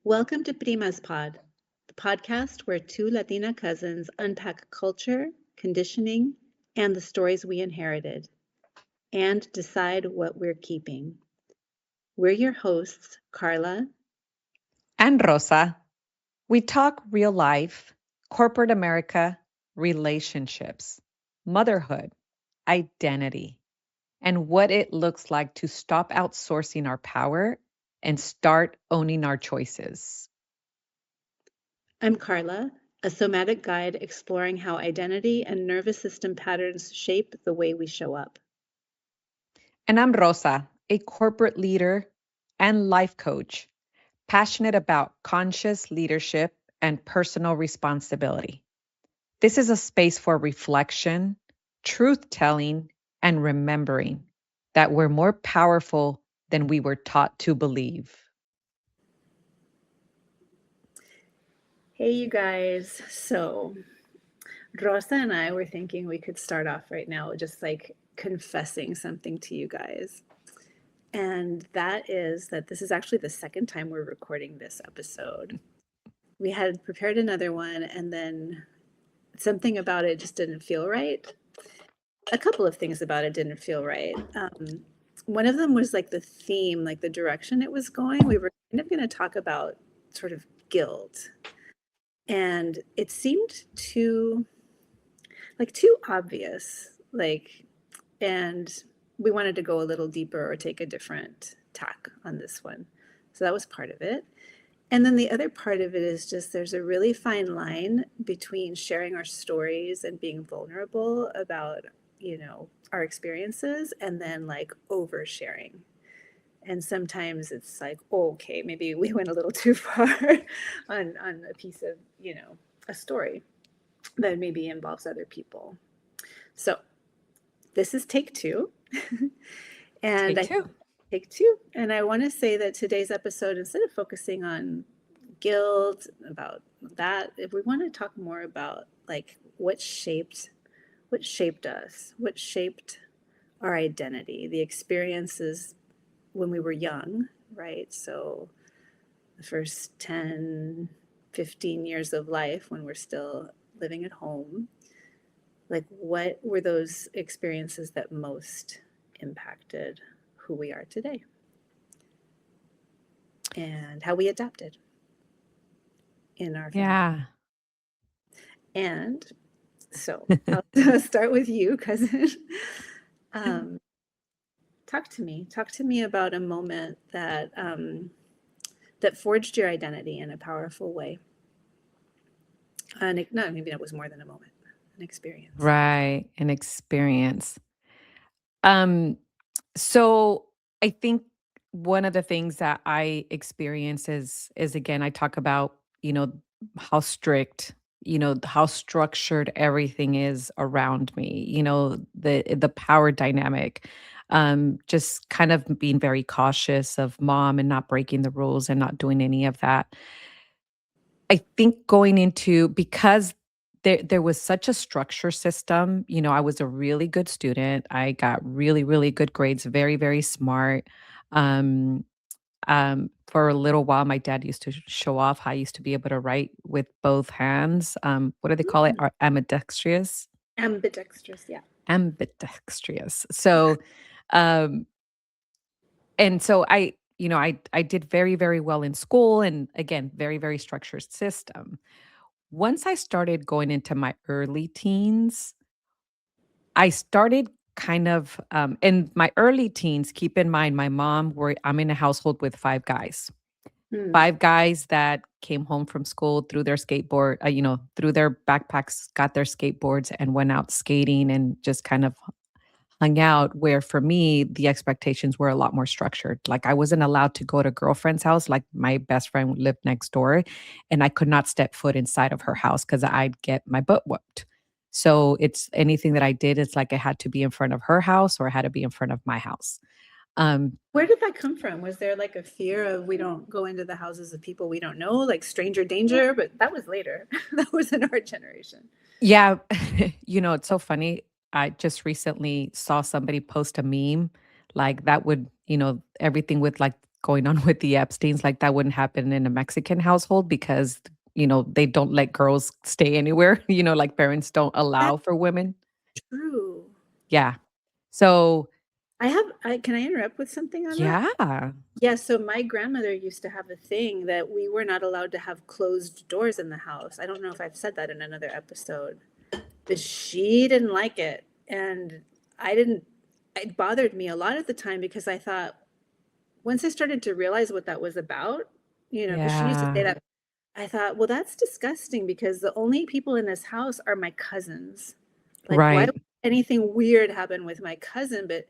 Welcome to Prima's Pod, the podcast where two Latina cousins unpack culture, conditioning, and the stories we inherited, and decide what we're keeping. We're your hosts, Carla. And Rosa. We talk real life, corporate America, relationships, motherhood, identity, and what it looks like to stop outsourcing our power and start owning our choices. I'm Carla, a somatic guide exploring how identity and nervous system patterns shape the way we show up. And I'm Rosa, a corporate leader and life coach, passionate about conscious leadership and personal responsibility. This is a space for reflection, truth telling, and remembering that we're more powerful than we were taught to believe. Hey, you guys. So, Rosa and I were thinking we could start off right now just like confessing something to you guys. And that is that this is actually the second time we're recording this episode. We had prepared another one, and then something about it just didn't feel right. A couple of things about it didn't feel right. One of them was like the theme, like the direction it was going. We were kind of going to talk about sort of guilt. And it seemed too obvious, and we wanted to go a little deeper or take a different tack on this one. So that was part of it. And then the other part of it is just there's a really fine line between sharing our stories and being vulnerable about, our experiences and then like oversharing. And sometimes it's like, oh, okay, maybe we went a little too far on a piece of, a story that maybe involves other people. So this is take two. and Take two. take two. And I want to say that today's episode, instead of focusing on guilt, about that, if we want to talk more about like what shaped us, what shaped our identity, the experiences when we were young, right? So the first 10, 15 years of life when we're still living at home, like what were those experiences that most impacted who we are today and how we adapted in our family. Yeah. And so I'll start with you, cousin. Talk to me about a moment that that forged your identity in a powerful way. No, maybe that was more than a moment, an experience. Right. An experience. Um, so I think one of the things that I experience is again, I talk about, how strict, how structured everything is around me, the power dynamic. Just kind of being very cautious of mom and not breaking the rules and not doing any of that. I think going into because there was such a structure system, I was a really good student. I got really, really good grades, very, very smart. Um, for a little while, my dad used to show off how I used to be able to write with both hands. What do they call it? Ambidextrous? Ambidextrous, yeah. Ambidextrous. So, um, and so I did very, very well in school and again, very, very structured system. Once I started going into my early teens, I started kind of in my early teens, keep in mind I'm in a household with five guys. Hmm. Five guys that came home from school, threw their skateboard, threw their backpacks, got their skateboards and went out skating and just kind of hung out, where for me, the expectations were a lot more structured. Like I wasn't allowed to go to girlfriend's house. Like my best friend lived next door and I could not step foot inside of her house because I'd get my butt whooped. So it's anything that I did, it's like I had to be in front of her house or I had to be in front of my house. Where did that come from? Was there like a fear of we don't go into the houses of people we don't know, like stranger danger? But that was later. That was in our generation. Yeah, it's so funny. I just recently saw somebody post a meme like that would, everything with like going on with the Epsteins, like, that wouldn't happen in a Mexican household because, they don't let girls stay anywhere, like, parents don't That's allow for women. true. Yeah. So Can I interrupt with something on that? yeah. Yeah, so my grandmother used to have a thing that we were not allowed to have closed doors in the house. I don't know if I've said that in another episode, but she didn't like it. And I didn't, it bothered me a lot at the time because I thought, once I started to realize what that was about, because she used to say Yeah. that, I thought, well, that's disgusting because the only people in this house are my cousins. Like, why would Right. anything weird happen with my cousin? But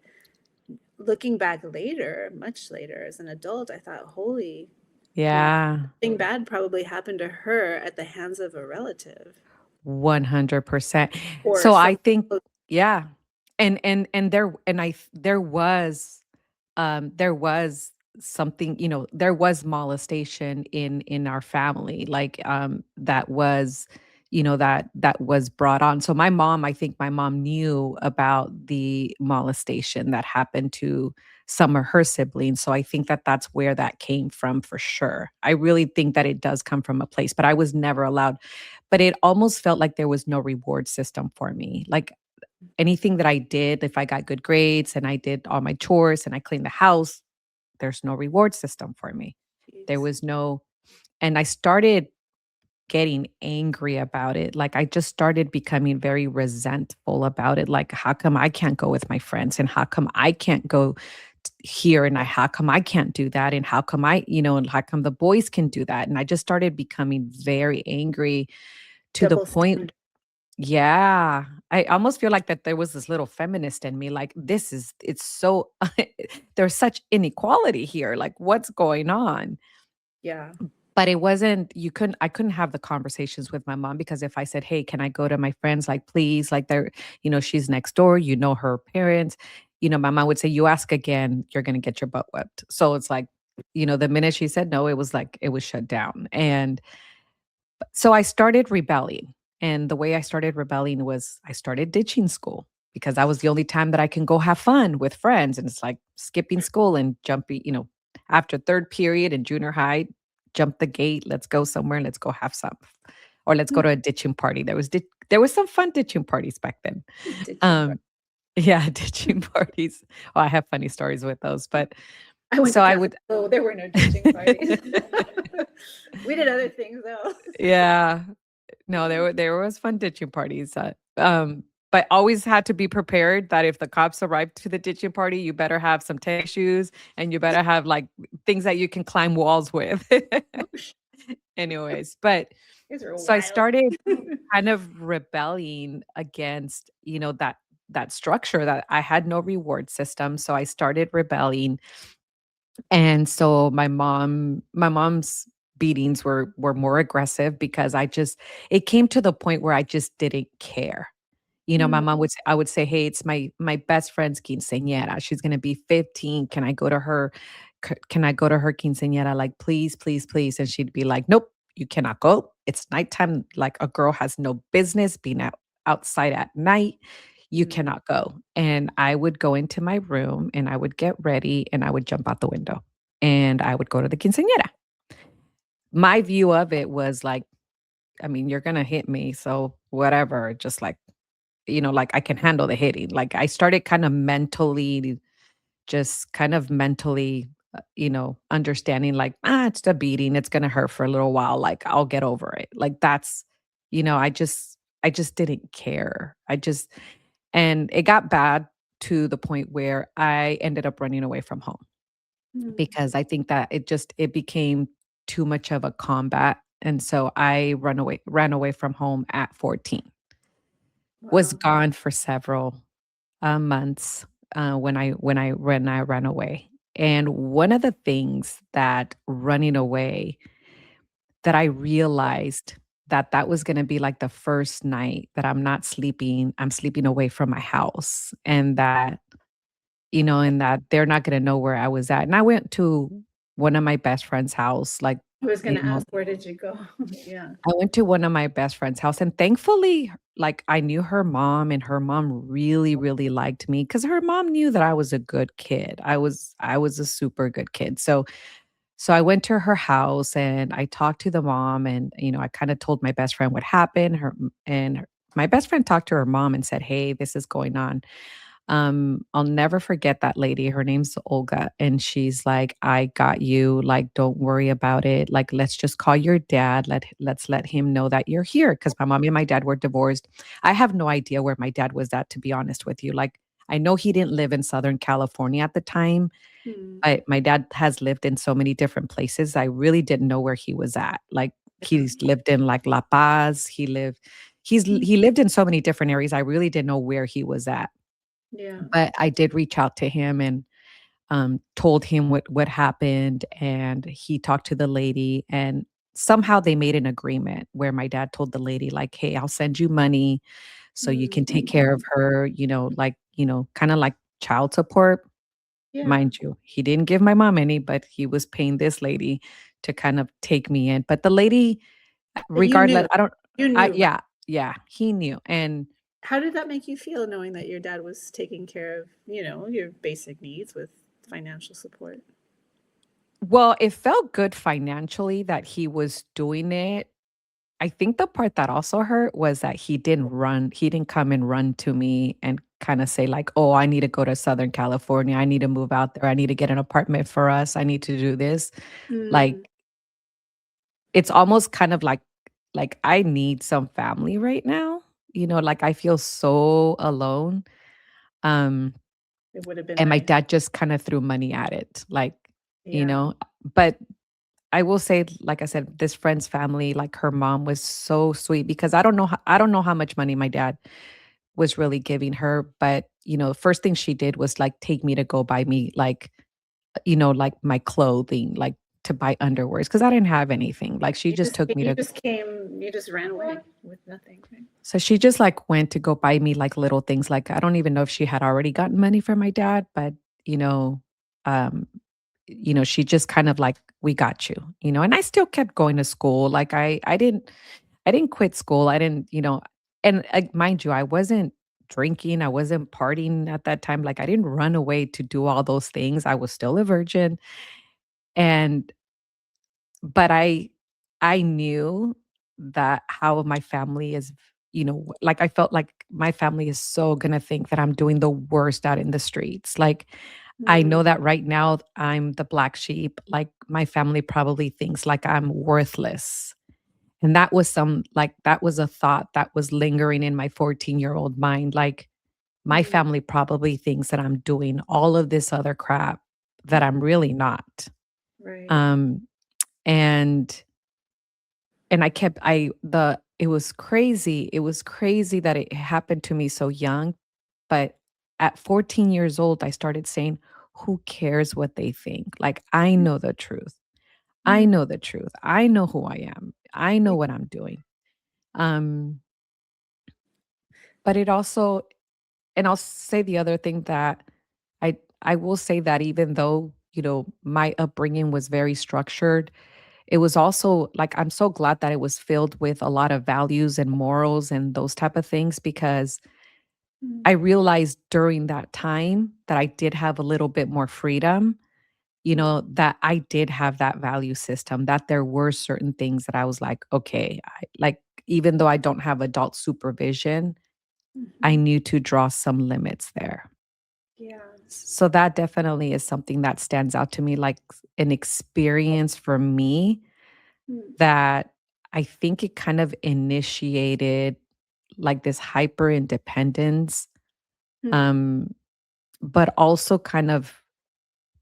looking back later, much later as an adult, I thought, holy, you know, Yeah. something bad probably happened to her at the hands of a relative 100%. or So I some. think yeah. And there was something, there was molestation in our family, like, that was brought on. So I think my mom knew about the molestation that happened to some of her siblings, so I think that that's where that came from for sure. I really think that it does come from a place, but I was never allowed, but it almost felt like there was no reward system for me. Like, anything that I did, if I got good grades and I did all my chores and I cleaned the house, there's no reward system for me. There Jeez. was no, and I started getting angry about it. Like, I just started becoming very resentful about it. Like, how come I can't go with my friends? And how come I can't go here? And how come I can't do that? And how come and how come the boys can do that? And I just started becoming very angry to the Double point. standard. Yeah. I almost feel like that there was this little feminist in me, like, it's so there's such inequality here. Like, what's going on? Yeah. But it wasn't, I couldn't have the conversations with my mom because if I said, "Hey, can I go to my friends? Like, please, like she's next door, her parents." My mom would say, "You ask again, you're gonna get your butt whipped." So it's like, the minute she said no, it was like it was shut down. And so I started rebelling. And the way I started rebelling was I started ditching school because that was the only time that I can go have fun with friends. And it's like skipping school and jumping, after third period in junior high, jump the gate, let's go somewhere, let's go have some. Or let's go Hmm. to a ditching party. There was some fun ditching parties back then. Ditching part. Um, yeah, ditching parties. Oh, I have funny stories with those. But I went to so I Catholic would school. There were no ditching parties. We did other things though. yeah. No, there was fun ditching parties, but always had to be prepared that if the cops arrived to the ditching party, you better have some tennis shoes and you better have, like, things that you can climb walls with. Oh, sh- Anyways, but these are so I wild. started kind of rebelling against, that structure that I had no reward system, so I started rebelling, and so my mom's beatings were more aggressive because it came to the point where I just didn't care. My Mm, mom I would say, "Hey, it's my best friend's quinceañera. She's gonna be 15. Can I go to her? Can I go to her quinceañera? Like, please, please, please." And she'd be like, "Nope, you cannot go. It's nighttime. Like, a girl has no business being outside at night. You mm. cannot go." And I would go into my room and I would get ready and I would jump out the window and I would go to the quinceañera. My view of it was like, I mean, you're gonna hit me, so whatever. Just like, like, I can handle the hitting. Like, I started kind of mentally, understanding, like, it's the beating. It's gonna hurt for a little while. Like, I'll get over it. Like, I just didn't care. And it got bad to the point where I ended up running away from home Mm. because I think that it became too much of a combat. And so I ran away from home at 14. Was Wow. gone for several months, when I ran away. And one of the things that running away that I realized that was gonna be like the first night that I'm sleeping away from my house, and that they're not gonna know where I was at. And I went to one of my best friend's house, like, I was you gonna know ask, where did you go? Yeah. I went to one of my best friend's house, and thankfully, like, I knew her mom, and her mom really, really liked me because her mom knew that I was a good kid. I was a super good kid. So I went to her house and I talked to the mom and, I kinda told my best friend what happened. My best friend talked to her mom and said, "Hey, this is going on." I'll never forget that lady. Her name's Olga, and she's like, "I got you. Like, don't worry about it. Like, let's just call your dad. Let's let him know that you're here." Because my mom and my dad were divorced. I have no idea where my dad was at, to be honest with you. Like, I know he didn't live in Southern California at the time, Mm. but my dad has lived in so many different places. I really didn't know where he was at. Like, Yeah. he's lived in like La Paz. Mm. He lived in so many different areas. I really didn't know where he was at. Yeah. But I did reach out to him and, told him what happened, and he talked to the lady, and somehow they made an agreement where my dad told the lady, like, "Hey, I'll send you money so you can take Mm. care of her," like, kinda like child support. Yeah. Mind you, he didn't give my mom any, but he was paying this lady to kind of take me in. But the lady, But you regardless, knew. I don't You I knew, right? yeah, yeah, he knew, and How did that make you feel knowing that your dad was taking care of, your basic needs with financial support? well, it felt good financially that he was doing it. I think the part that also hurt was that he didn't come and run to me and kinda say like, "Oh, I need to go to Southern California. I need to move out there. I need to get an apartment for us. I need to do this." Like, Mm. it's almost kind of like, I need some family right now, like, I feel so alone, um, It would have been and my nice. dad just kinda threw money at it, like, you Yeah. know? But I will say, like I said, this friend's family, like, her mom was so sweet because I don't know how much money my dad was really giving her, but, first thing she did was, like, take me to go buy me, like, like, my clothing, like, to buy underwears because I didn't have anything, like, she just took me to You just ran away with nothing, right? so she just, like, went to go buy me, like, little things, like, I don't even know if she had already gotten money from my dad, but, you know, um, she just kind of like, "We got you," and I still kept going to school, like, I didn't quit school, I didn't, and, mind you, I wasn't drinking, I wasn't partying at that time, like, I didn't run away to do all those things, I was still a virgin, and but I knew that how my family is, like, I felt like my family is so gonna think that I'm doing the worst out in the streets, like, I know Mm. that right now I'm the black sheep, like, my family probably thinks, like, I'm worthless, and that was a thought that was lingering in my 14-year-old mind, like, my Mm. family probably thinks that I'm doing all of this other crap that I'm Mhm. really not, Right. um, and I kept I the it was crazy that it happened to me so young, but at 14 years old, I started saying, "Who cares what they think? Like, I know the truth. I Mm. know the truth. I know who I am. I know Yeah. what I'm doing." Um, but it also and I'll say the other thing that I will say that even though, my upbringing was very structured, it was also like, I'm so glad that it was filled with a lot of values and morals and those type of things because Mm. I realized during that time that I did have a little bit more freedom, Mm. that I did have that value system, that there were certain things that I was like, okay, even though I don't have adult supervision, I Mhm. knew to draw some limits there. Yeah. So that definitely is something that stands out to me, like an experience for me Mm. that I think it kind of initiated like this hyper independence, Mm. um, but also kind of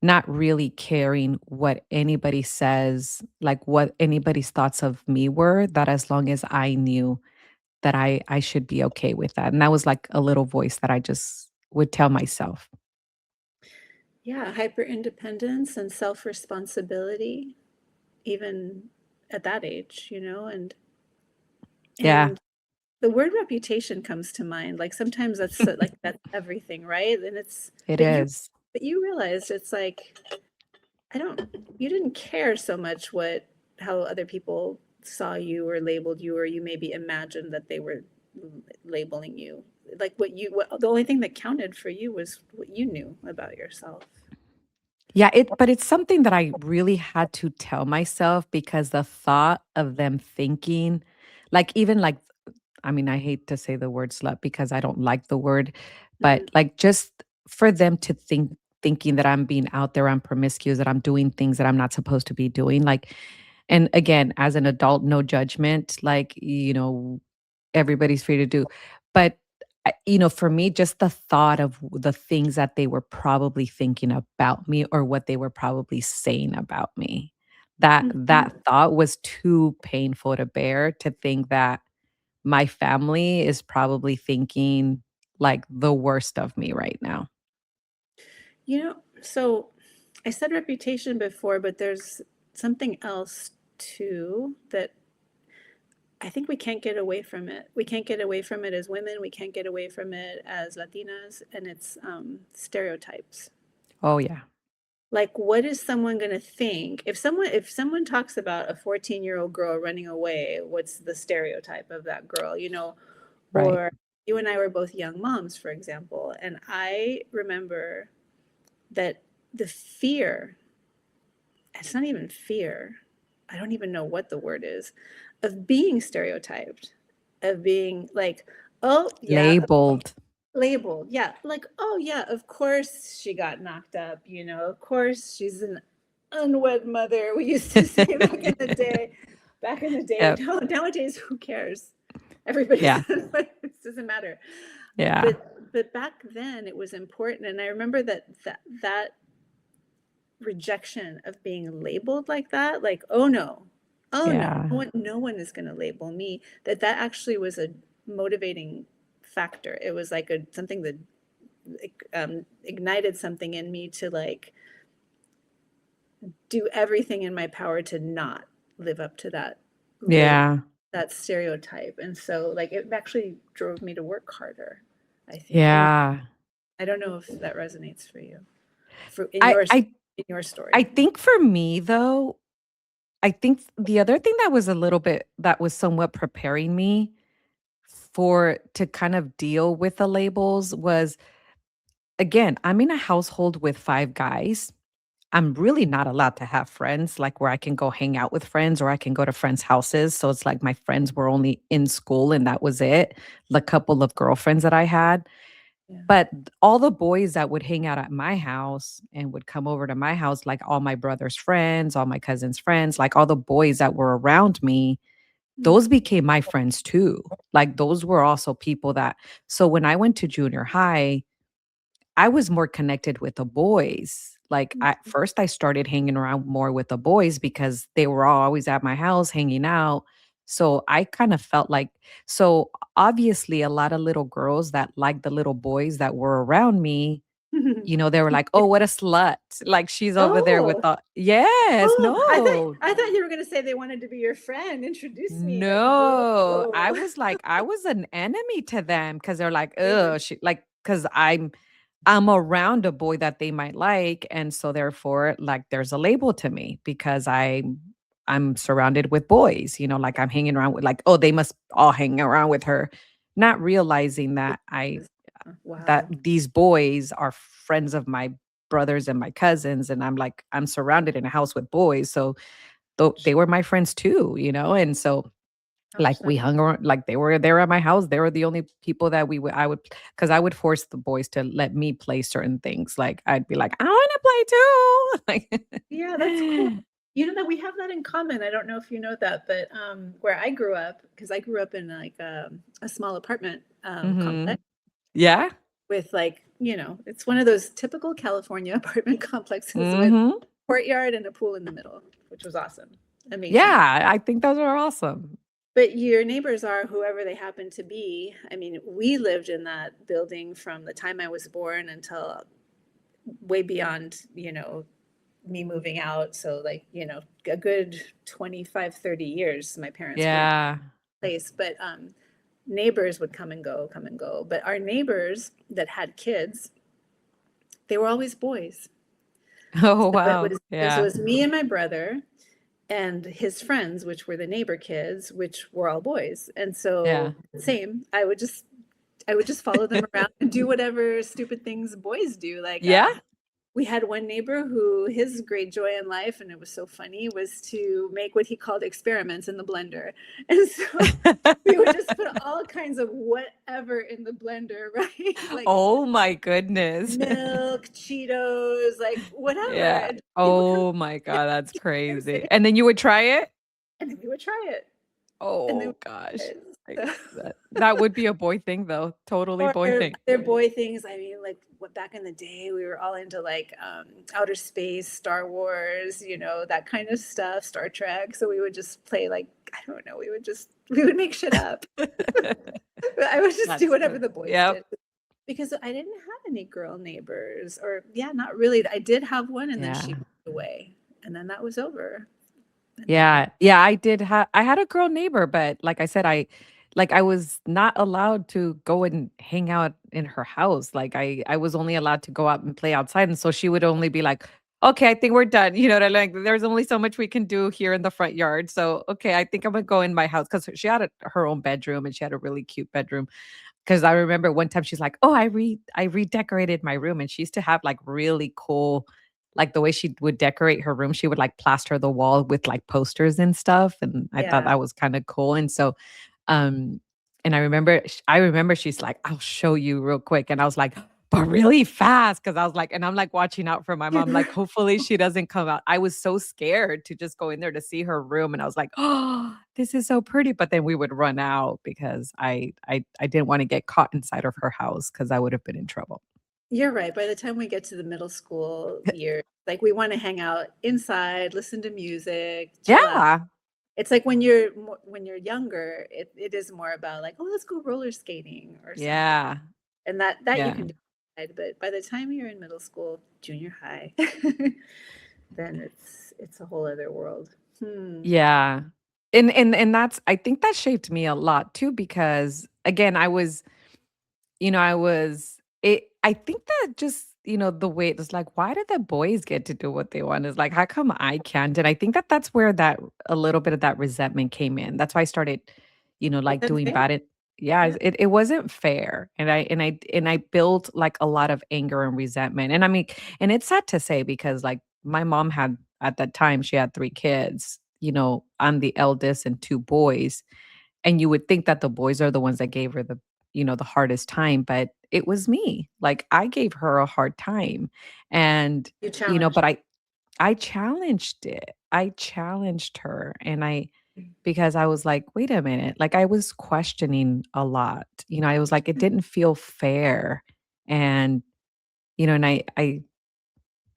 not really caring what anybody says, like what anybody's thoughts of me were, that as long as I knew that I should be okay with that. And that was like a little voice that I just would tell myself. Yeah, hyper independence and self responsibility, even at that age, Yeah, and the word reputation comes to mind. Like sometimes that's like that's everything, right? And it's it but you is. but you realized it's like I don't you didn't care so much how other people saw you or labeled you or you maybe imagined that they were labeling you. Like the only thing that counted for you was what you knew about yourself. Yeah, but it's something that I really had to tell myself because the thought of them thinking, like, even like, I mean, I hate to say the word slut because I don't like the word, Mm, but like just for them to thinking that I'm being out there, I'm promiscuous, that I'm doing things that I'm not supposed to be doing. Like, and again, as an adult, no judgment, like, everybody's free to do. But for me, just the thought of the things that they were probably thinking about me or what they were probably saying about me, that mhm. thought was too painful to bear, to think that my family is probably thinking like the worst of me right now. So I said reputation before, but there's something else too that I think we can't get away from it. We can't get away from it as women. We can't get away from it as Latinas, and it's stereotypes. Oh yeah. Like, what is someone going to think if someone talks about a 14-year-old girl running away? What's the stereotype of that girl? Right. Or you and I were both young moms, for example, and I remember that the fear, it's not even fear, I don't even know what the word is, of being stereotyped, of being like, oh yeah, Labeled. labeled, yeah, like, oh yeah, of course she got knocked up, of course she's an unwed mother, we used to say back in the day. Back in the day, Yep. no, nowadays, who cares? Everybody's Yeah. unwed, it doesn't matter. Yeah. But back then it was important, and I remember that rejection of being labeled like that, like, oh no, oh no, Yeah. no one is going to label me, that actually was a motivating factor. It was like something that ignited something in me to like do everything in my power to not live up to that label, Yeah. that stereotype. And so like it actually drove me to work harder, I think. And Yeah. I don't know if that resonates for you, for I I in your I story. think for me though, I think the other thing that was somewhat preparing me for to kind of deal with the labels was, again, I'm in a household with 5 guys. I'm really not allowed to have friends, like, where I can go hang out with friends or I can go to friends' houses, so it's like my friends were only in school and that was it, the couple of girlfriends that I had. Yeah. But all the boys that would hang out at my house and would come over to my house, like all my brother's friends, all my cousins' friends, like all the boys that were around me, those Mm. became my friends too. Like those were also people that, so when I went to junior high, I was more connected with the boys. Like at Mhm. first I started hanging around more with the boys because they were all always at my house hanging out. So I kind of felt like, so obviously a lot of little girls that liked the little boys that were around me, they were like, "Oh, what a slut. Like she's over there with Oh, the." Yes, oh, I thought no. I thought you were gonna say they wanted to be your friend. Introduce me. Like, No, I whoa. was like, I was an enemy to them because they're like, Really? "Oh, she like," because I'm around a boy that they might like, and so therefore, like, there's a label to me because I'm surrounded with boys, like I'm hanging around with like, oh, they must all hang around with her, not realizing that that Wow. these boys are friends of my brothers and my cousins, and I'm surrounded in a house with boys, so they were my friends too, and so like, Gosh, we that's hung around like, they were there at my house. They were the only people that I would, because I would force the boys to let me play certain things. Like, I'd be like, "I wanna play too." yeah, that's cool. Like That we have that in common. I don't know if you know that, but where I grew up, because I grew up in like a small apartment complex Mhm. Yeah. with like, it's one of those typical California apartment complexes with Mhm. courtyard and a pool in the middle, which was awesome, amazing. Yeah, I think those are awesome. But your neighbors are whoever they happen to be. I mean, we lived in that building from the time I was born until way beyond, me moving out. So like, a good 25, 30 years, my parents lived in Yeah. the place. But neighbors would come and go. But our neighbors that had kids, they were always boys. Oh, So it wow. was, so it Yeah. was me and my brother, and his friends, which were the neighbor kids, which were all boys. And Yeah. so same, I would just follow them around and do whatever stupid things boys do. Like Yeah? we had one neighbor who his great joy in life, and it was so funny, was to make what he called experiments in the blender. And so we would just put all kinds of whatever in the blender, right? Like Oh my goodness. milk, Cheetos, like whatever. Yeah. And he would come Oh my God, that's and crazy. say, And then you would try it? and then we would try it. And then Oh we gosh. would Like, try it. that would be a boy thing though. Totally Or boy thing. other boy things. I mean, like what back in the day, we were all into like outer space, Star Wars, you know, that kind of stuff, Star Trek. So we would just play like, I don't know, we would make shit up. I would just do That's whatever fun. the boys Yep. did because I didn't have any girl neighbors, or yeah, not really. I did have one, and then she Yeah. moved away, and then that was over. And then Yeah. Yeah, I had a girl neighbor, but like I said, I was not allowed to go and hang out in her house. Like I was only allowed to go out and play outside. And so she would only be like, "Okay, I think we're done." You know what I like? There's only so much we can do here in the front yard. So, okay, I think I'm gonna go in my house because she had her own bedroom and she had a really cute bedroom. Because I remember one time she's like, "Oh, I redecorated my room," and she used to have, like, really cool like, the way she would decorate her room, she would, like, plaster the wall with, like, posters and stuff, and I thought yeah, that was kinda cool, and so, um, and I remember she's like, "I'll show you real quick," and I was like, "But really fast," because I was like and I'm, like, watching out for my mom, like, hopefully she doesn't come out. I was so scared to just go in there to see her room, and I was like, "Oh, this is so pretty," but then we would run out because I didn't wanna get caught inside of her house because I would have been in trouble. you're right. By the time we get to the middle school year, like we want to hang out inside, listen to music, chill out. Yeah, It's like when you're younger, it is more about like, oh, let's go roller skating or something, yeah, and that you yeah. can do. But by the time you're in middle school, junior high, then it's a whole other world. Hmm. Yeah. And that's I think that shaped me a lot too because again, I was I think that just, the way it was like, why did the boys get to do what they want? Is like, how come I can't? And I think that that's where that a little bit of that resentment came in. That's why I started, like Wasn't doing fair. bad at yeah, Yeah. it wasn't fair. And I built like a lot of anger and resentment. And I mean, and it's sad to say because like my mom had at that time, she had 3 kids. I'm the eldest and 2 boys. And you would think that the boys are the ones that gave her the hardest time, but it was me. Like I gave her a hard time. And, You challenged. but I challenged it. I challenged her because I was like, wait a minute. Like I was questioning a lot. I was like, it didn't feel fair. And, and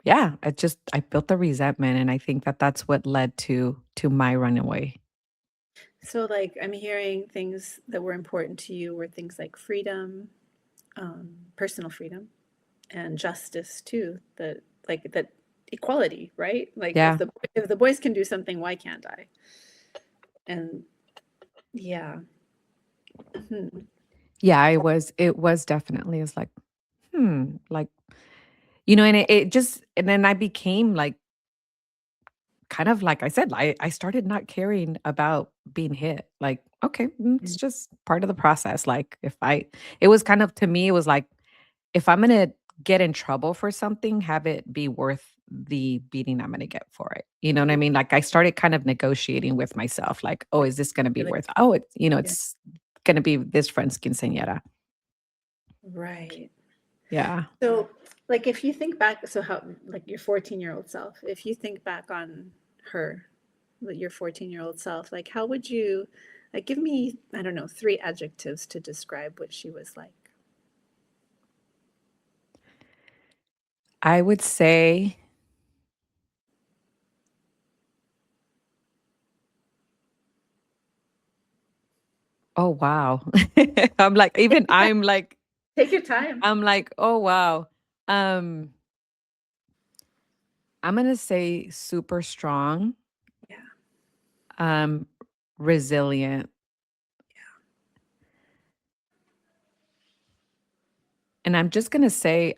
yeah, I built the resentment. And I think that that's what led to my runaway. So, like, I'm hearing things that were important to you were things like freedom, personal freedom, and justice too. That equality, right? Like, Yeah. if the boys can do something, why can't I? And yeah, hmm. Yeah, it was definitely, it's like, like, and it just and then I became like kind of like I said, I started not caring about being hit. Like, okay, it's just part of the process. Like it was kind of to me, it was like, if I'm gonna get in trouble for something, have it be worth the beating I'm gonna get for it. You know what I mean? Like I started kind of negotiating with myself, like, oh, is this gonna be Really, worth oh, yeah, it's gonna be this friend's quinceañera. right. Yeah. So, like, if you think back, so how, like, your 14-year-old self, if you think back on her, your 14-year-old self, like, how would you, like, give me, I don't know, 3 adjectives to describe what she was like? I would say, oh wow. I'm like, even Take your time. I'm like, oh wow. Um, I'm gonna say super strong, Yeah. um, resilient, and I'm just gonna say,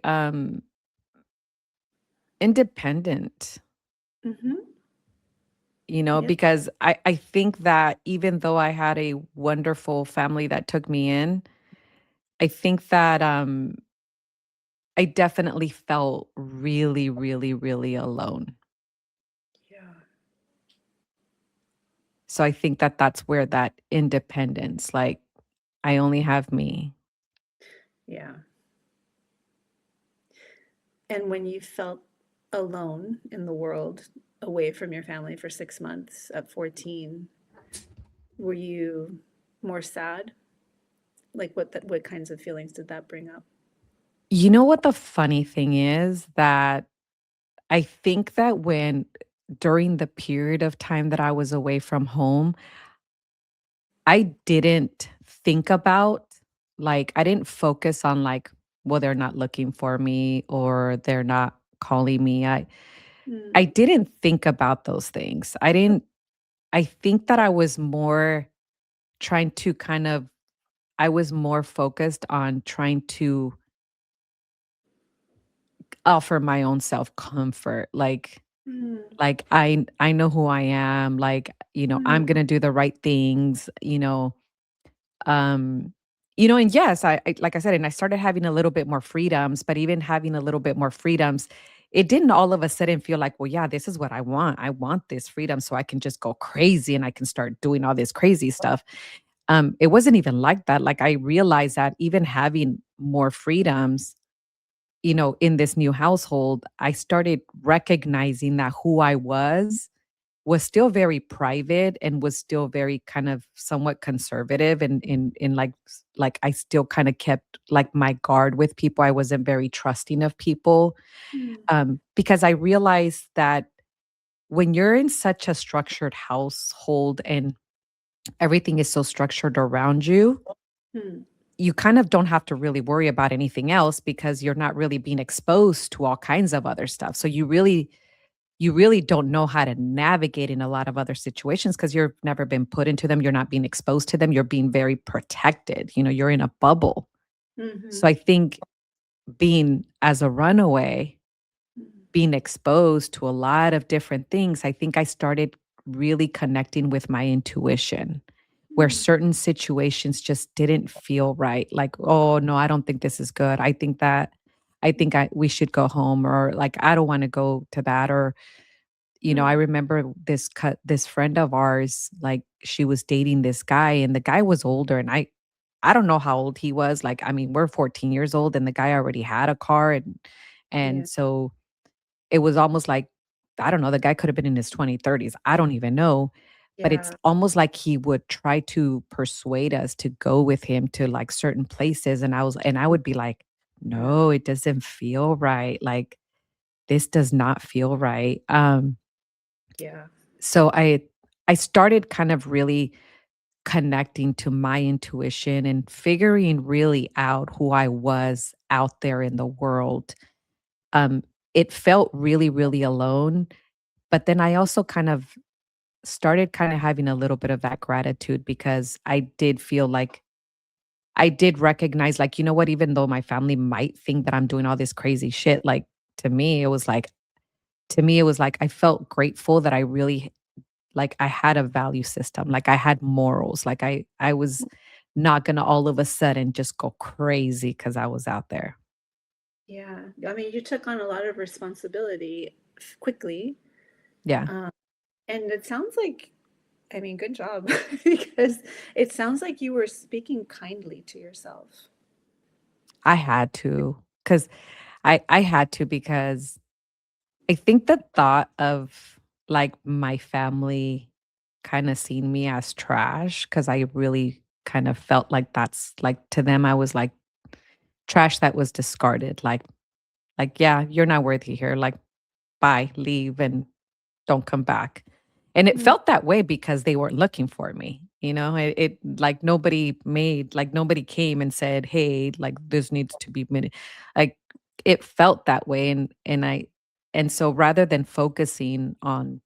independent. Mhm. Yep. because I think that even though I had a wonderful family that took me in, I think that I definitely felt really, really, really alone. Yeah. So I think that that's where that independence, like, I only have me. Yeah. And when you felt alone in the world, away from your family for 6 months at 14, were you more sad? Like what kinds of feelings did that bring up? You know what the funny thing is? That I think that when during the period of time that I was away from home, I didn't think about, like, I didn't focus on, like, well, they're not looking for me or they're not calling me. I Mm. didn't think about those things. I didn't I think that trying to kind of I was more focused on trying to offer my own self comfort. Mm. I know who I am, like, I'm Mm. gonna do the right things, um, and yes, I like I said, and I started having a little bit more freedoms, but even having a little bit more freedoms, it didn't all of a sudden feel like, well, yeah, this is what I want. I want this freedom so I can just go crazy and I can start doing all this crazy stuff. It wasn't even like that. Like I realized that even having more freedoms, in this new household, I started recognizing that who I was still very private and was still very kind of somewhat conservative and in like I still kind of kept like my guard with people. I wasn't very trusting of people Mm. because I realized that when you're in such a structured household and everything is so structured around you, Mm. you kind of don't have to really worry about anything else because you're not really being exposed to all kinds of other stuff. So you really don't know how to navigate in a lot of other situations because you've never been put into them. You're not being exposed to them. You're being very protected. You're in a bubble. So Mhm. I think being as a runaway, Mm. being exposed to a lot of different things, I think I started really connecting with my intuition where Mm. certain situations just didn't feel right. Like, oh no, I don't think this is good. I think we should go home, or like I don't want to go to that, or I Mm. remember this friend of ours, like she was dating this guy and the guy was older and I don't know how old he was. Like, I mean, we're 14 years old and the guy already had a car and Yeah. so it was almost like, I don't know, the guy could have been in his 20s, 30s. I don't even know. But it's Yeah. almost like he would try to persuade us to go with him to like certain places. And I would be like, Yeah. no, it doesn't feel right. Like this does not feel right. Yeah. So I started kind of really connecting to my intuition and figuring really out who I was out there in the world. Um, it felt really, really alone, but then I also kind of started kind of having a little bit of that gratitude because I did feel like I did recognize, like, you know what, even though my family might think that I'm doing all this crazy shit, like to me, it was like, I felt grateful that I really like, I had a value system, like, I had morals, like, I was not gonna all of a sudden just go crazy because I was out there. Yeah. I mean, you took on a lot of responsibility quickly. Yeah, Um, and it sounds like, I mean, good job because it sounds like you were speaking kindly to yourself. I had to, because I had to because I think the thought of, like, my family kinda seeing me as trash, because I really kind of felt like that's like, to them, I was like trash that was discarded, like, "Yeah, you're not worthy here, like, bye, leave, and don't come back." And it Mm. felt that way because they weren't looking for me, It like, nobody came and said, "Hey, like, this needs to be like, it felt that way, and so rather than focusing on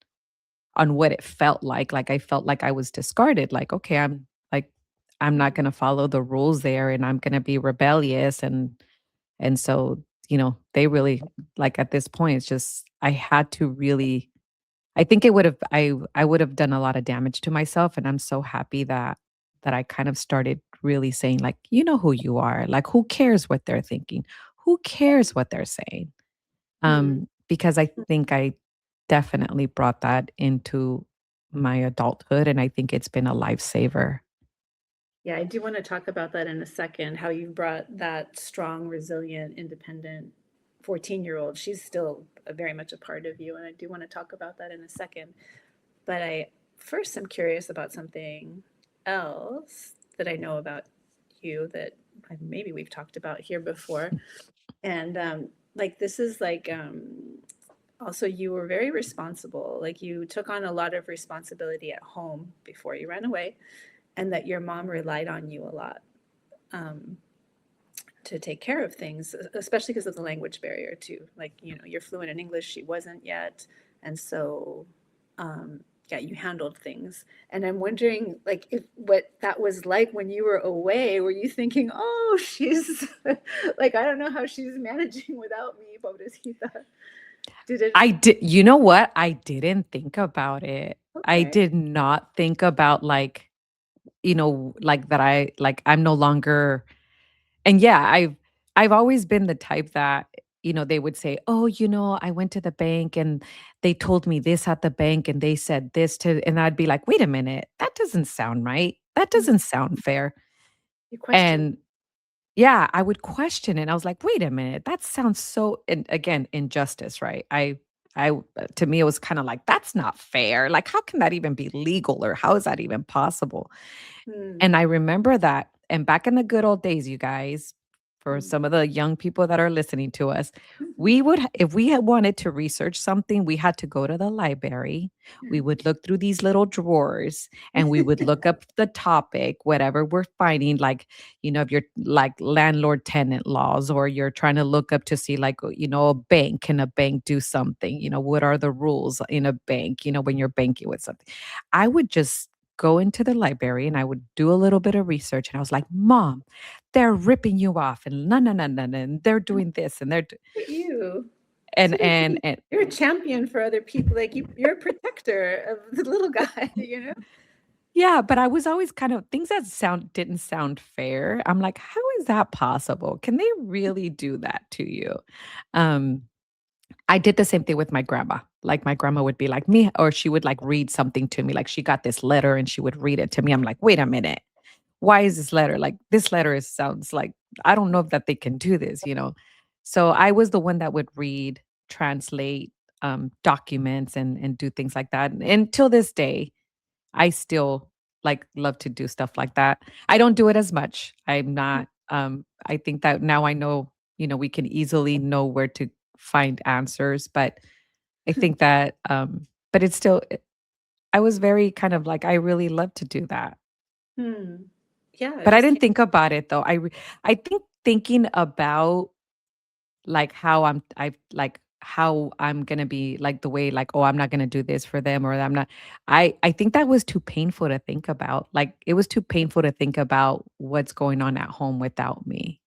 what it felt like I felt like I was discarded, like, "Okay, I'm not Mm. gonna follow the rules there, and I'm gonna be rebellious," and so, they really like, at this point, it's just I had to really I think I would have done a lot of damage to myself, and I'm so happy that I kind of started really saying, like, "You know who you are. Like, who cares what they're thinking? Who cares what they're saying?" Hmm. Because I think I definitely brought that into my adulthood, and I think it's been a lifesaver. Yeah, I do want to talk about that in a second, how you brought that strong, resilient, independent 14-year-old. She's still very much a part of you, and I do want to talk about that in a second. But I first am curious about something else that I know about you that maybe we've talked about here before. And like this is like also you were very responsible. Like you took on a lot of responsibility at home before you ran away, and that your mom relied on you a lot um, to take care of things, especially because of the language barrier too. Like you're fluent in English, she wasn't yet, and so yeah, you handled things. And I'm wondering, like, if what that was like when you were away. Were you thinking, "Oh, she's like, I don't know how she's managing without me, pobrecita." Did it? I did you know what? I didn't think about it. I Okay. did not think about, like, like that I'm no longer. And yeah, I've always been the type that, they would say, "Oh, I went to the bank and they told me this at the bank and they said this to," and I'd be like, "Wait a minute, that doesn't sound right. That Mhm. doesn't sound fair." You question. And yeah, I would question it. I was like, "Wait a minute, that sounds so," and again, injustice, right? To me, it was kind of like, that's not fair. Like, how can that even be legal or how is that even possible? Hmm. And I remember that, and back in the good old days, you guys, for Hmm. some of the young people that are listening to us, Mhm. we would if we had wanted to research something, we had to go to the library. We would look through these little drawers, and we would look up the topic, whatever we're finding, like, if you're like landlord tenant laws, or you're trying to look up to see, like, a bank, can a bank do something? What are the rules in a bank, when you're banking with something? I would just go into the library and I would do a little bit of research, and I was like, "Mom, they're ripping you off and no, no, no, no, no, and they're doing this and At you. and So and you're a champion for other people. Like you're a protector of the little guy, you know? yeah, but I was always kind of things that didn't sound fair. I'm like, "How is that possible? Can they really do that to you?" Um, I did the same thing with my grandma. Like, my grandma would be like me, or she would, like, read something to me, like, she got this letter and she would read it to me. I'm like, "Wait a minute. Why is this letter like this letter sounds like I don't know if that they can do this?" So I was the one that would read, translate, documents and do things like that. And till this day, I still like love to do stuff like that. I don't do it as much. I'm not I think that now I know, we can easily know where to find answers, but I think that but it's still I was very kind of like I really love to do that. Hmm. Yeah, it But I just didn't came. think about it though. I think thinking about, like, how I'm gonna be, like, the way, like, "Oh, I'm not gonna do this for them," or I'm not I think that was too painful to think about. Like, it was too painful to think about what's going on at home without me.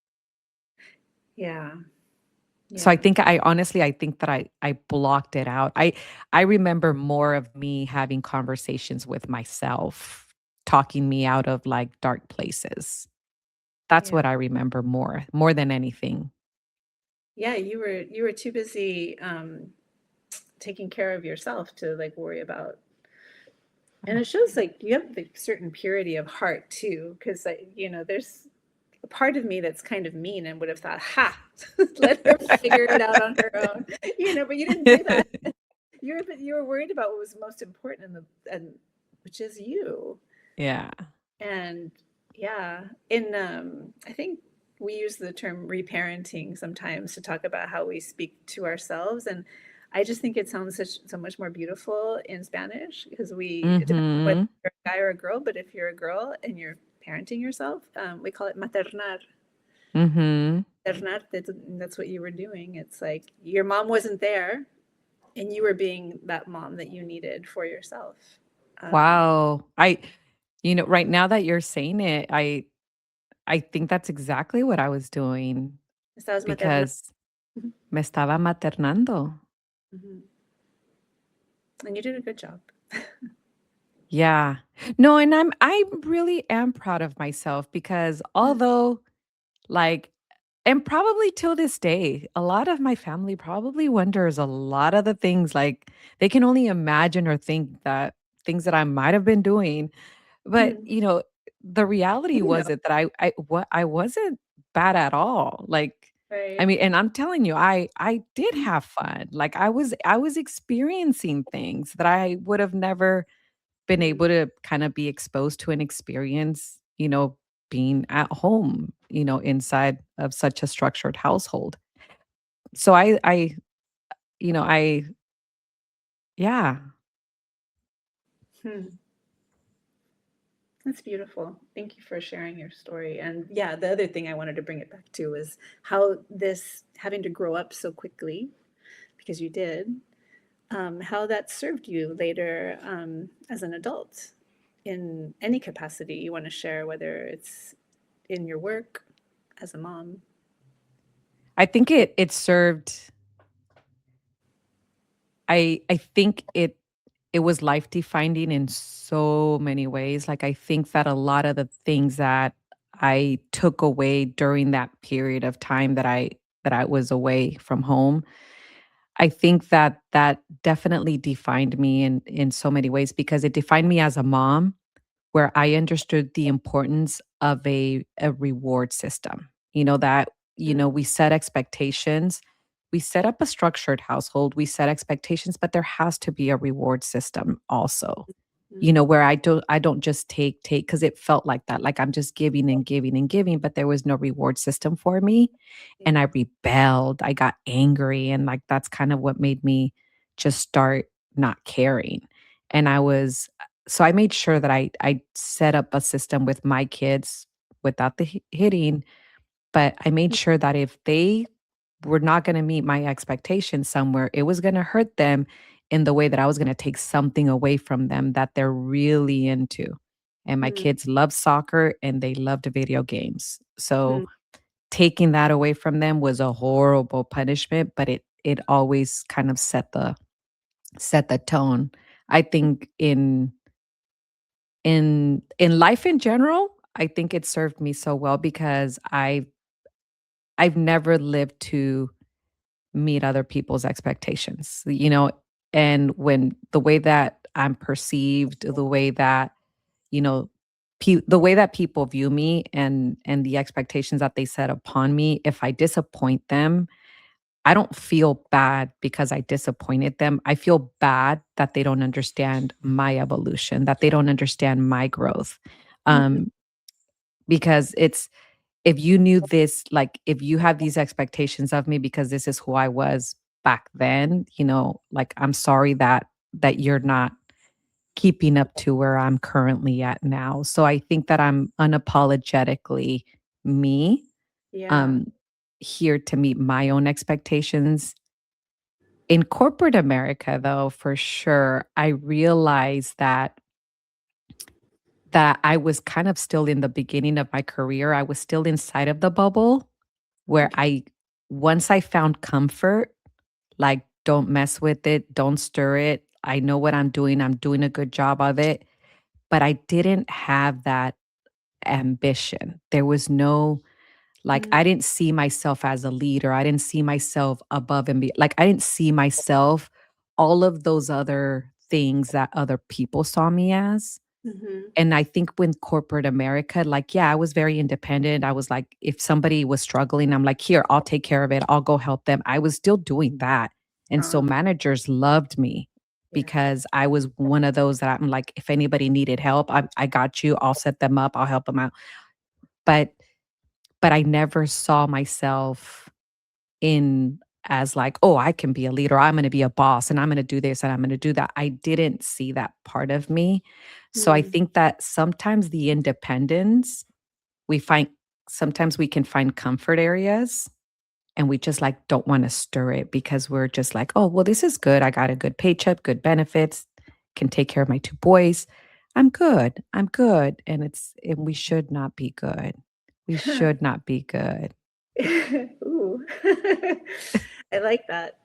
Yeah. So Yeah. I think that I blocked it out. I remember more of me having conversations with myself, talking me out of, like, dark places. That's Yeah. what I remember more than anything. Yeah, you were too busy taking care of yourself to like worry about. And it shows like you have a certain purity of heart too, because there's a part of me that's kind of mean and would have thought, "Ha, let her figure it out on her own," but you didn't do that. You were worried about what was most important and which is you. Yeah. And yeah, in I think we use the term reparenting sometimes to talk about how we speak to ourselves, and I just think it sounds so much more beautiful in Spanish because it depends on whether Mhm. you're a guy or a girl, but if you're a girl and you're parenting yourself, we call it maternar. Mhm. Maternar, that's what you were doing. It's like your mom wasn't there, and you were being that mom that you needed for yourself. Um, Wow. Right now that you're saying it, I think that's exactly what I was doing Estabas maternar. because me estaba maternando. Mhm. And you did a good job. Yeah. No, and I really am proud of myself because Mm, although like and probably till this day, a lot of my family probably wonders a lot of the things like they can only imagine or think that things that I might have been doing. But, mm, the reality you know, was it that I wasn't bad at all. Like, I right? mean, and I'm telling you, I did have fun. Like I was experiencing things that I would have never been Mm, able to kind of be exposed to and experience, being at home, inside of such a structured household. So I yeah. hmm. That's beautiful. Thank you for sharing your story. And yeah, the other thing I wanted to bring it back to was how this having to grow up so quickly, because you did, how that served you later as an adult in any capacity you want to share, whether it's in your work as a mom. I think it served I think it was life defining in so many ways. Like I think that a lot of the things that I took away during that period of time that I was away from home, I think that that definitely defined me in so many ways because it defined me as a mom where I understood the importance of a reward system. That, Mm, we set expectations. We set up a structured household, we set expectations, but there has to be a reward system also. mm, Where I don't just take because it felt like that. Like I'm just giving and giving and giving, but there was no reward system for me. And yeah. I rebelled. I got angry. And like that's kind of what made me just start not caring. And so I made sure that I set up a system with my kids without the hitting, but I made sure that if they were not gonna meet my expectations somewhere, it was gonna hurt them in the way that I was gonna take something away from them that they're really into. And my Mm, kids love soccer and they loved video games. So mm, taking that away from them was a horrible punishment, but it always kind of set the tone. I think in life in general, I think it served me so well because I've never lived to meet other people's expectations, and when the way that I'm perceived, the way that, you know, the way that people view me and the expectations that they set upon me, if I disappoint them, I don't feel bad because I disappointed them. I feel bad that they don't understand my evolution, that they don't understand my growth. mhm, Um, because it's if you knew this, like if you have these expectations of me because this is who I was back then, like I'm sorry that you're not keeping up to where I'm currently at now. So I think that I'm unapologetically me, yeah. um, here to meet my own expectations. In corporate America, though, for sure, I realized that I was kind of still in the beginning of my career. I was still inside of the bubble where Okay. I once I found comfort, like, don't mess with it, don't stir it. I know what I'm doing a good job of it, but I didn't have that ambition. There was no like, Mm, I didn't see myself as a leader. I didn't see myself above and be like, I didn't see myself all of those other things that other people saw me as. mhm, And I think when corporate America, like, yeah, I was very independent. I was like, if somebody was struggling, I'm like, here, I'll take care of it. I'll go help them. I was still doing that. And so uh, managers loved me yeah. because I was one of those that I'm like, if anybody needed help, I got you. I'll set them up. I'll help them out. But but I never saw myself in as like, oh, I can be a leader. I'm going to be a boss and I'm going to do this and I'm going to do that. I didn't see that part of me. So I Mm, think that sometimes the independence we find sometimes we can find comfort areas and we just like don't want to stir it because we're just like, oh, well, this is good. I got a good paycheck, good benefits, can take care of my two boys. I'm good. I'm good. And we should not be good. We should not be good. Ooh. I like that.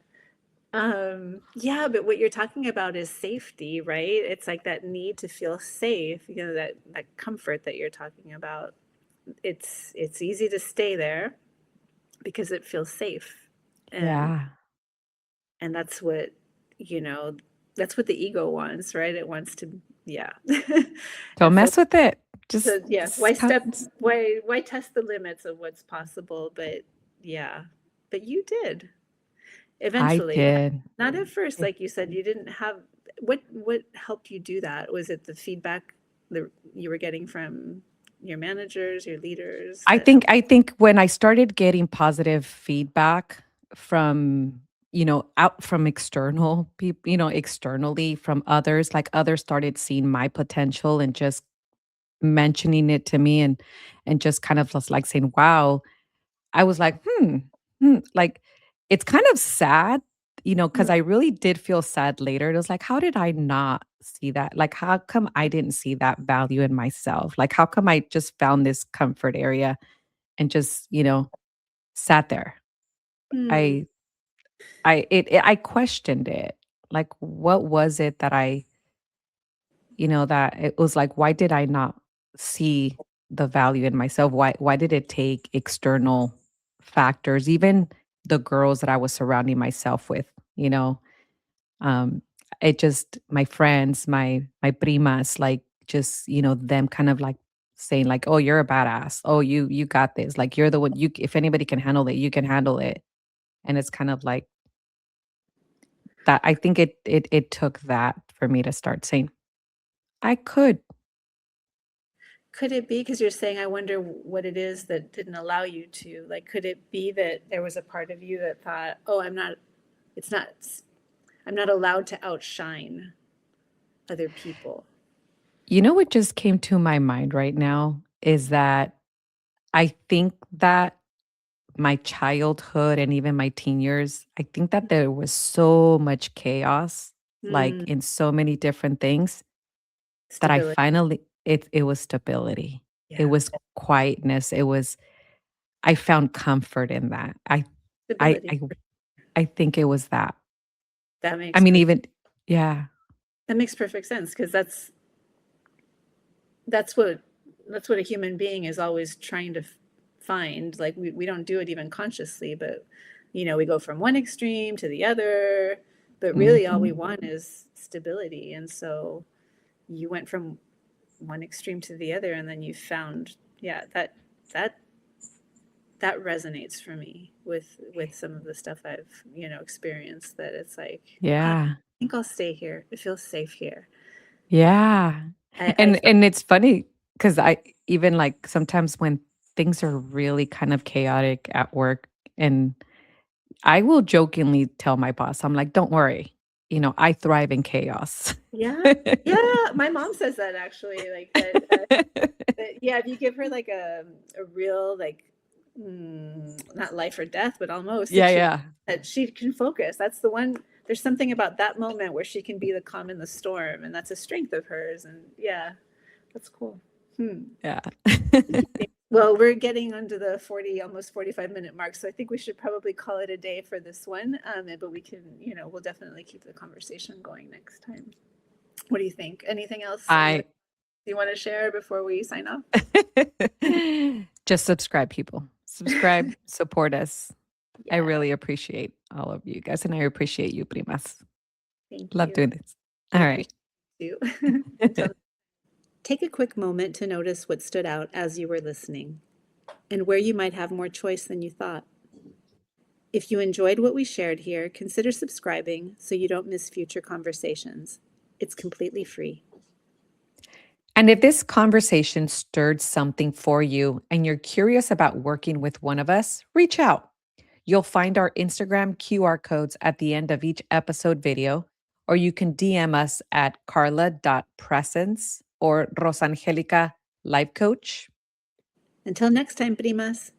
Yeah, but what you're talking about is safety, right? It's like that need to feel safe, you know, that comfort that you're talking about. It's easy to stay there because it feels safe. And Yeah. and that's what, you know, that's what the ego wants, right? It wants to, yeah. Don't And so mess with it. so yeah, Just have why test the limits of what's possible? But yeah, but you did I eventually. did. Not at first, Eh, like you said, you didn't have what helped you do that? Was it the feedback that you were getting from your managers, your leaders I that think helped? I think when I started getting positive feedback from, out from external people, externally from others, like others started seeing my potential and just mentioning it to me and just kind of just like saying, "Wow." I was like, like it's kind of sad, because Mm, I really did feel sad later. It was like, how did I not see that? Like, how come I didn't see that value in myself? Like, how come I just found this comfort area and just, sat there? mm. I I questioned it. Like, what was it that that it was like, why did I not see the value in myself? Why did it take external factors, even the girls that I was surrounding myself with, you know? Um, it just my friends, my primas, like just, them kind of like saying like, "Oh, you're a badass. Oh, you got this. Like you're the one you if anybody can handle it, you can handle it." And it's kind of like that. I think it took that for me to start saying, "I could." Could it be because you're saying, I wonder what it is that didn't allow you to? Like, could it be that there was a part of you that thought, oh, it's not, I'm not allowed to outshine other people? You know what just came to my mind right now is that I think that my childhood and even my teen years, I think that there was so much chaos, like Mm, in so many different things that I stability. finally it was stability. It Yeah, was quietness. It was I found comfort in that. I stability. I I think it was that. That I makes mean perfect, even yeah. that makes perfect sense because that's what that's what a human being is always trying to find. Like we don't do it even consciously, but you know, we go from one extreme to the other, but really all we Mhm. want is stability. And so you went from one extreme to the other and then you found, yeah, that that resonates for me with some of the stuff I've, you know, experienced, that it's like, I Yeah. think I'll stay here. It feels safe here. Yeah. I felt, And it's funny because I even, like, sometimes when things are really kind of chaotic at work, and I will jokingly tell my boss, I'm like, "Don't worry, I thrive in chaos." yeah, yeah. My mom says that actually, like that. Yeah, if you give her like a real like not life or death, but almost Yeah, situation yeah. that she can focus. That's the one. There's something about that moment where she can be the calm in the storm, and that's a strength of hers. And yeah, that's cool. Hmm. Yeah. Well, we're getting onto the 40, almost 45-minute mark, so I think we should probably call it a day for this one. But we can, you know, we'll definitely keep the conversation going next time. What do you think? Anything else? Any other I you want to share before we sign off? just subscribe, people. Subscribe, support us. I Yeah, really appreciate all of you guys, and I appreciate you, primas. thank Love you. doing this. We Alright. appreciate you. Until take a quick moment to notice what stood out as you were listening and where you might have more choice than you thought. If you enjoyed what we shared here, consider subscribing so you don't miss future conversations. It's completely free. And if this conversation stirred something for you and you're curious about working with one of us, reach out. You'll find our Instagram QR codes at the end of each episode video, or you can DM us at carla.presence or Rosangelica Life Coach. Until next time, primas.